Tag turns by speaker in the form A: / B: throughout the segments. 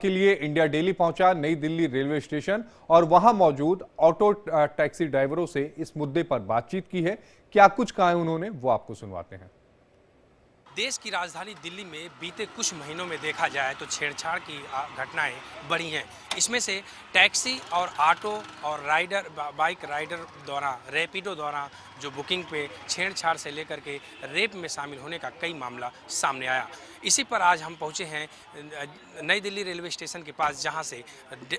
A: के लिए India daily पहुंचा नई दिल्ली रेलवे स्टेशन और वहां मौजूद ऑटो टैक्सी ड्राइवरों से इस मुद्दे पर बातचीत की है। क्या कुछ कहा है उन्होंने, वो आपको सुनवाते हैं।
B: देश की राजधानी दिल्ली में बीते कुछ महीनों में देखा जाए तो छेड़छाड़ की घटनाएं बढ़ी हैं। इसमें से टैक्सी और ऑटो और बाइक राइडर द्वारा रैपिडो द्वारा जो बुकिंग पे छेड़छाड़ से लेकर के रेप में शामिल होने का कई मामला सामने आया। इसी पर आज हम पहुंचे हैं नई दिल्ली रेलवे स्टेशन के पास, जहां से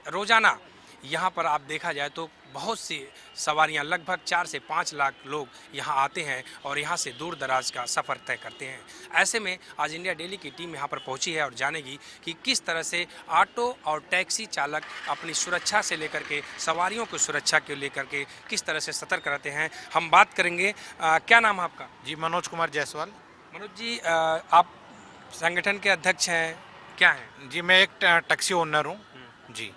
B: रोजाना यहाँ पर आप देखा जाए तो बहुत सी सवारियाँ, लगभग 4 से 5 लाख लोग यहाँ आते हैं और यहाँ से दूर दराज का सफ़र तय करते हैं। ऐसे में आज इंडिया डेली की टीम यहाँ पर पहुँची है और जानेगी कि किस तरह से ऑटो और टैक्सी चालक अपनी सुरक्षा से लेकर के सवारियों की सुरक्षा के लेकर के किस तरह से सतर्क रहते हैं, हम बात करेंगे। क्या नाम है आपका?
C: जी, मनोज कुमार जायसवाल।
B: मनोज जी, आप संगठन के अध्यक्ष हैं, क्या हैं?
C: जी, मैं एक टैक्सी ओनर हूँ। जी।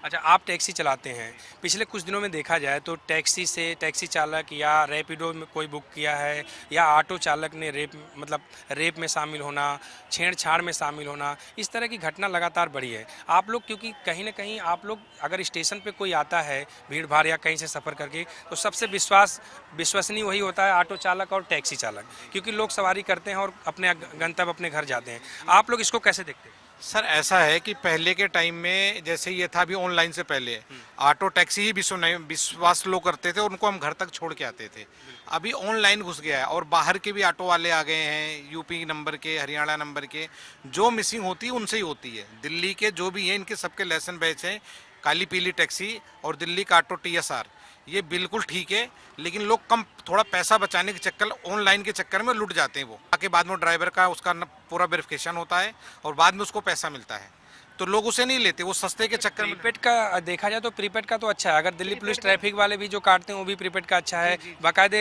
B: अच्छा, आप टैक्सी चलाते हैं। पिछले कुछ दिनों में देखा जाए तो टैक्सी चालक या रैपिडो में कोई बुक किया है या ऑटो चालक ने रेप में शामिल होना, छेड़छाड़ में शामिल होना, इस तरह की घटना लगातार बढ़ी है। आप लोग, क्योंकि कहीं ना कहीं आप लोग अगर स्टेशन पे कोई आता है भीड़ भाड़ या कहीं से सफ़र करके, तो सबसे विश्वसनीय वही होता है ऑटो चालक और टैक्सी चालक, क्योंकि लोग सवारी करते हैं और अपने गंतव्य अपने घर जाते हैं। आप लोग इसको कैसे देखते हैं?
C: सर, ऐसा है कि पहले के टाइम में जैसे ये था, अभी ऑनलाइन से पहले ऑटो टैक्सी ही विश्वास लोग करते थे और उनको हम घर तक छोड़ के आते थे। अभी ऑनलाइन घुस गया है और बाहर के भी ऑटो वाले आ गए हैं, यूपी नंबर के, हरियाणा नंबर के। जो मिसिंग होती है उनसे ही होती है। दिल्ली के जो भी हैं, इनके सबके लाइसेंस बैच हैं, काली पीली टैक्सी और दिल्ली का ऑटो TSR। ये बिल्कुल ठीक है, लेकिन लोग कम थोड़ा पैसा बचाने के चक्कर, ऑनलाइन के चक्कर में लुट जाते हैं। वो आके बाद में ड्राइवर का उसका पूरा वेरिफिकेशन होता है और बाद में उसको पैसा मिलता है, तो लोग उसे नहीं लेते, वो सस्ते के चक्कर में।
B: प्रीपेड का देखा जाए तो प्रीपेड का तो अच्छा है। अगर दिल्ली पुलिस ट्रैफिक वाले भी जो काटते हैं वो भी प्रीपेड का अच्छा है। बाकायदे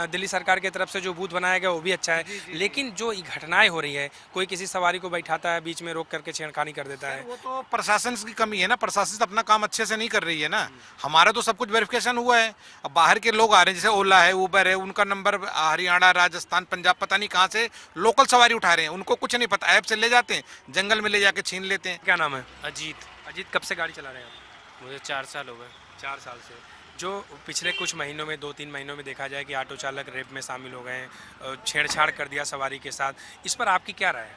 B: दिल्ली सरकार की तरफ से जो बूथ बनाया गया वो भी अच्छा है। लेकिन जो घटनाएं हो रही है, कोई किसी सवारी को बैठाता है, बीच में रोक करके छेड़खानी कर देता है,
C: वो तो प्रशासन की कमी है ना। प्रशासन अपना काम अच्छे से नहीं कर रही है ना। हमारा तो सब कुछ वेरिफिकेशन हुआ है। अब बाहर के लोग आ रहे हैं, जैसे ओला है, उबर है, उनका नंबर हरियाणा, राजस्थान, पंजाब, पता नहीं कहाँ से लोकल सवारी उठा रहे हैं। उनको कुछ नहीं पता, ऐप से ले जाते हैं, जंगल में ले जाके छीन लेते हैं।
B: क्या नाम है?
D: अजीत।
B: कब से गाड़ी चला रहे हैं आप?
D: मुझे 4 साल हो गए।
B: 4 साल से। जो पिछले कुछ महीनों में, 2-3 महीनों में देखा जाए कि ऑटो चालक रेप में शामिल हो गए हैं, छेड़छाड़ कर दिया सवारी के साथ, इस पर आपकी क्या राय है?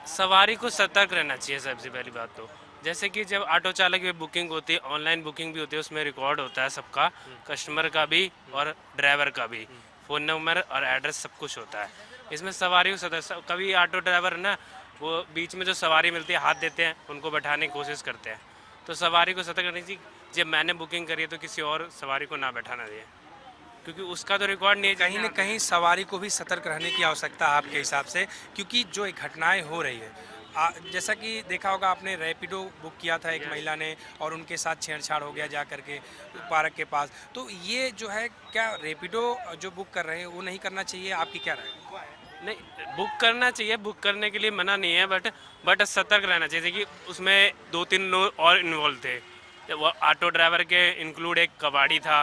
D: सवारी को सतर्क रहना चाहिए सबसे पहली बात तो। जैसे कि जब ऑटो चालक की बुकिंग होती है, ऑनलाइन बुकिंग भी होती है, उसमें रिकॉर्ड होता है सबका, कस्टमर का भी और ड्राइवर का भी, फ़ोन नंबर और एड्रेस सब कुछ होता है। इसमें सवारी को सतर्क, कभी ऑटो ड्राइवर ना वो बीच में जो सवारी मिलती है हाथ देते हैं, उनको बैठाने की कोशिश करते हैं। तो सवारी को सतर्क रहनी चाहिए। जब मैंने बुकिंग करी है तो किसी और सवारी को ना बैठाना दिए, क्योंकि उसका तो रिकॉर्ड नहीं है।
B: कहीं ना कहीं सवारी को भी सतर्क रहने की आवश्यकता है आपके हिसाब से, क्योंकि जो घटनाएं हो रही है, जैसा कि देखा होगा आपने, रैपिडो बुक किया था एक महिला ने और उनके साथ छेड़छाड़ हो गया जा करके पार्क के पास। तो ये जो है, क्या रैपिडो जो बुक कर रहे हैं वो नहीं करना चाहिए? आपकी क्या राय है?
D: नहीं, बुक करना चाहिए, बुक करने के लिए मना नहीं है, बट सतर्क रहना चाहिए। कि उसमें 2-3 लोग और इन्वॉल्व थे। वो ऑटो ड्राइवर के इंक्लूड एक कबाड़ी था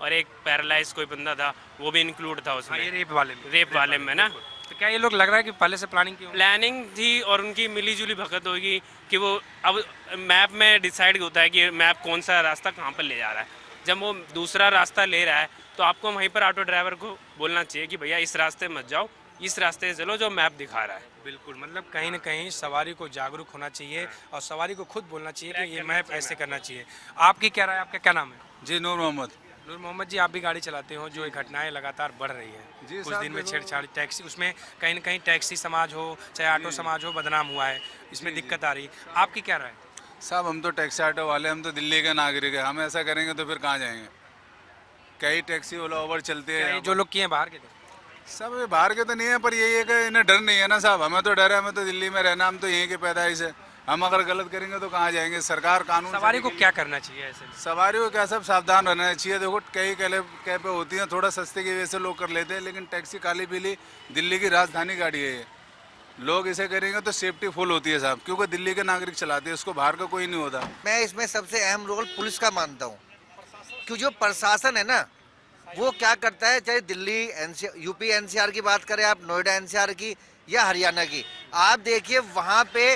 D: और एक पैरालाइज कोई बंदा था, वो भी इंक्लूड था उसमें।
B: ये रेप वाले में
D: ना।
B: तो क्या ये लोग, लग रहा है कि पहले से
D: प्लानिंग थी और उनकी मिलीजुली भगत होगी कि वो अब मैप में डिसाइड होता है कि मैप कौन सा रास्ता कहाँ पर ले जा रहा है। जब वो दूसरा रास्ता ले रहा है तो आपको वहीं पर ऑटो ड्राइवर को बोलना चाहिए कि भैया इस रास्ते मत जाओ, इस रास्ते से चलो जो मैप दिखा रहा है।
B: बिल्कुल, मतलब कहीं ना कहीं सवारी को जागरूक होना चाहिए और सवारी को खुद बोलना चाहिए कि ये मैप ऐसे करना चाहिए। आपकी क्या राय? आपका क्या नाम है?
E: जी, नूर मोहम्मद।
B: नूर मोहम्मद जी, आप भी गाड़ी चलाते हो, जो घटनाएं लगातार बढ़ रही हैं कुछ दिन में, छेड़छाड़ टैक्सी, उसमें कहीं ना कहीं टैक्सी समाज हो चाहे ऑटो समाज हो, बदनाम हुआ है, इसमें दिक्कत आ रही। आपकी क्या राय?
E: साहब, हम तो टैक्सी ऑटो वाले, हम तो दिल्ली के नागरिक हैं। हम ऐसा करेंगे तो फिर कहाँ जाएंगे? कई टैक्सी ओला ओवर चलते हैं।
B: जो लोग किए बाहर के थे?
E: सब बाहर के तो नहीं है, पर यही है कि इन्हें डर नहीं है ना साहब। हमें तो डर है, हमें तो दिल्ली में रहना, हम तो यहीं के पैदाइश है। हम अगर गलत करेंगे तो कहाँ जाएंगे? सरकार कानून।
B: सवारी को क्या करना चाहिए ऐसे?
E: सवारी को क्या, सब सावधान रहना चाहिए। देखो, कई कैबे होती हैं, थोड़ा सस्ते की वजह से लोग कर लेते हैं, लेकिन टैक्सी काली पीली दिल्ली की राजधानी गाड़ी है ये। लोग इसे करेंगे तो सेफ्टी फुल होती है साहब, क्योंकि दिल्ली के नागरिक चलाते हैं, उसको बाहर का कोई नहीं होता।
F: मैं इसमें सबसे अहम रोल पुलिस का मानता हूँ, क्योंकि जो प्रशासन है ना, वो क्या करता है, चाहे दिल्ली यूपी NCR की बात करें आप, नोएडा NCR की या हरियाणा की, आप देखिए वहाँ पे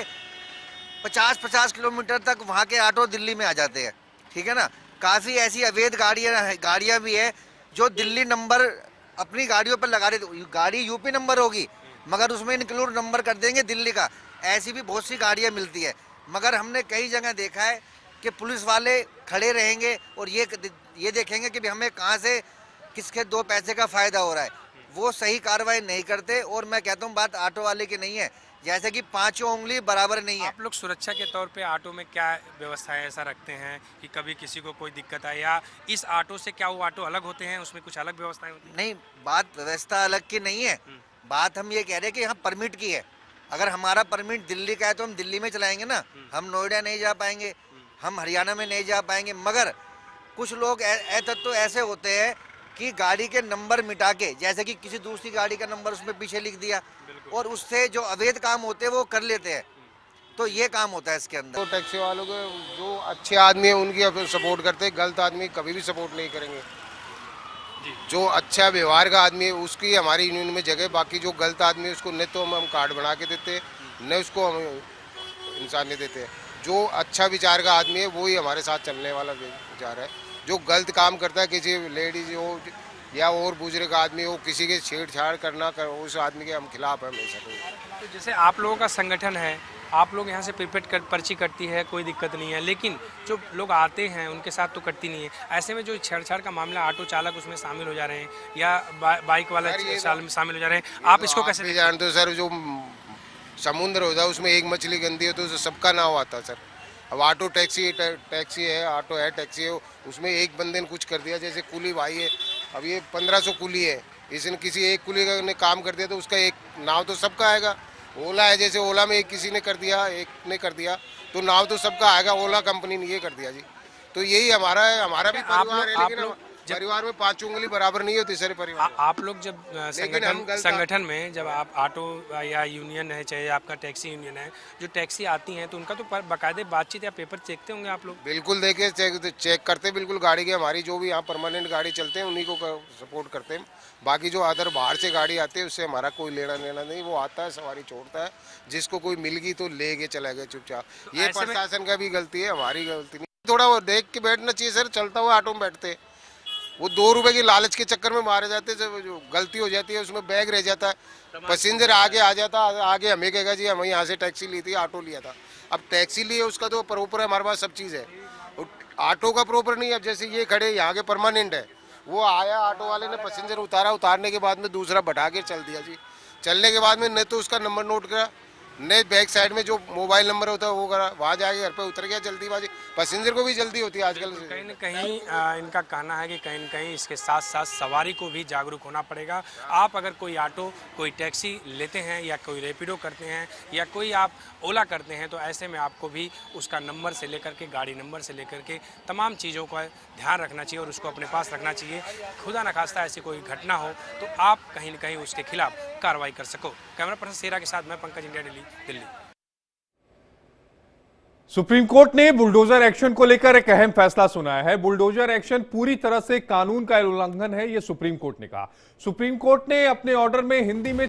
F: 50-50 किलोमीटर तक वहाँ के ऑटो दिल्ली में आ जाते हैं, ठीक है ना। काफ़ी ऐसी अवैध गाड़ियाँ भी है जो दिल्ली नंबर अपनी गाड़ियों पर लगा रहे, गाड़ी यूपी नंबर होगी मगर उसमें इंक्लूड नंबर कर देंगे दिल्ली का। ऐसी भी बहुत सी गाड़ियाँ मिलती है, मगर हमने कई जगह देखा है कि पुलिस वाले खड़े रहेंगे और ये देखेंगे कि हमें कहाँ से किसके 2 पैसे का फ़ायदा हो रहा है, वो सही कार्रवाई नहीं करते। और मैं कहता हूँ बात ऑटो वाले की नहीं है, जैसे कि 5 उंगली बराबर नहीं है।
B: आप लोग सुरक्षा के तौर पे ऑटो में क्या व्यवस्थाएं ऐसा रखते हैं कि कभी किसी को कोई दिक्कत आए, या इस ऑटो से क्या वो ऑटो अलग होते हैं, उसमें कुछ अलग व्यवस्थाएं होती हैं?
F: नहीं, बात व्यवस्था अलग की नहीं है, बात हम ये कह रहे हैं कि यहाँ परमिट की है। अगर हमारा परमिट दिल्ली का है तो हम दिल्ली में चलाएंगे ना, हम नोएडा नहीं जा पाएंगे, हम हरियाणा में नहीं जा पाएंगे। मगर कुछ लोग तत्व ऐसे होते हैं कि गाड़ी के नंबर मिटा के, जैसे कि किसी दूसरी गाड़ी का नंबर उसमें पीछे लिख दिया और उससे जो अवैध काम होते हैं वो कर लेते हैं। तो ये काम होता है इसके अंदर।
G: तो टैक्सी वालों को जो अच्छे आदमी है उनकी सपोर्ट करते हैं, गलत आदमी कभी भी सपोर्ट नहीं करेंगे। जो अच्छा व्यवहार का आदमी है उसकी हमारी यूनियन में जगह, बाकी जो गलत आदमी है उसको न तो हम कार्ड बना के देते हैं, न उसको हम इंसान नहीं देते। जो अच्छा विचार का आदमी है वही हमारे साथ चलने वाला विचार है। जो गलत काम करता है, किसी लेडीज हो या और बुजुर्ग आदमी हो, किसी के छेड़छाड़ करना उस आदमी के हम खिलाफ हैं हमेशा।
B: तो जैसे आप लोगों का संगठन है, आप लोग यहाँ से प्रीपेड पर्ची कटती है, कोई दिक्कत नहीं है, लेकिन जो लोग आते हैं उनके साथ तो कटती नहीं है। ऐसे में जो छेड़छाड़ का मामला, ऑटो चालक उसमें शामिल हो जा रहे हैं या बाइक वाला शामिल हो जा रहे हैं, आप इसको कैसे
G: जानते हो सर? जो समुद्र होता है उसमें एक मछली गंदी हो तो सबका नाव आता है सर। अब ऑटो टैक्सी है, ऑटो है, टैक्सी है, उसमें एक बंदे ने कुछ कर दिया, जैसे कुली भाई है, अब ये 1500 कुली है, इसने किसी एक कुली ने काम कर दिया तो उसका एक नाव तो सबका आएगा। ओला है, जैसे ओला में एक किसी ने कर दिया, एक ने कर दिया तो नाव तो सबका आएगा। ओला कंपनी ने ये कर दिया जी। तो यही हमारा है, हमारा भी परिवार है, लेकिन परिवार में 5 उंगली बराबर नहीं होती सर परिवार।
B: आप लोग जब संगठन में जब आप ऑटो या यूनियन है, चाहे आपका टैक्सी यूनियन है, जो टैक्सी आती हैं तो उनका तो बाकायदे बातचीत या पेपर देखते होंगे आप लोग?
G: बिल्कुल देखे, चेक करते बिल्कुल गाड़ी के। हमारी जो भी यहाँ परमानेंट गाड़ी चलते हैं उन्हीं को सपोर्ट करते हैं। बाकी जो अदर बाहर से गाड़ी आती है उससे हमारा कोई लेना देना नहीं। वो आता है, सवारी छोड़ता है, जिसको कोई मिल गई तो ले के चला गया चुपचाप। ये प्रशासन का भी गलती है, हमारी गलती नहीं। थोड़ा वो देख के बैठना चाहिए सर, चलता हुआ ऑटो में बैठते वो 2 रुपए की लालच के चक्कर में मारे जाते हैं। जो गलती हो जाती है उसमें बैग रह जाता है, पैसेंजर आगे आ जाता, आगे हमें कहेगा जी हम यहाँ से टैक्सी ली थी, ऑटो लिया था। अब टैक्सी लिए उसका तो प्रॉपर है, हमारे पास सब चीज़ है, ऑटो का प्रॉपर नहीं। अब जैसे ये खड़े यहाँ के परमानेंट है, वो आया ऑटो वाले ने पैसेंजर उतारा, उतारने के बाद में दूसरा बैठा के चल दिया जी। चलने के बाद में न तो उसका नंबर नोट करा, ने बैक साइड में जो मोबाइल नंबर होता है वो करा, वहाँ जाके घर पे उतर गया। जल्दीबाजी पैसेंजर को भी जल्दी होती है आजकल।
B: कहीं न कहीं इनका कहना है कि कहीं न कहीं इसके साथ साथ सवारी को भी जागरूक होना पड़ेगा। आप अगर कोई ऑटो, कोई टैक्सी लेते हैं या कोई रैपिडो करते हैं या कोई आप ओला करते हैं, तो ऐसे में आपको भी उसका नंबर से लेकर के, गाड़ी नंबर से लेकर के तमाम चीज़ों का ध्यान रखना चाहिए और उसको अपने पास रखना चाहिए। खुदा न खास्ता ऐसी कोई घटना हो तो आप कहीं न कहीं उसके खिलाफ कार्रवाई कर सको। कैमरा पर्सन सेरा के साथ मैं Pankaj, India Delhi.
A: Supreme court ने बुलडोजर एक्शन को लेकर एक अहम फैसला सुनाया है। बुलडोजर एक्शन पूरी तरह से कानून का उल्लंघन है, यह सुप्रीम कोर्ट ने कहा। सुप्रीम कोर्ट ने अपने ऑर्डर में हिंदी में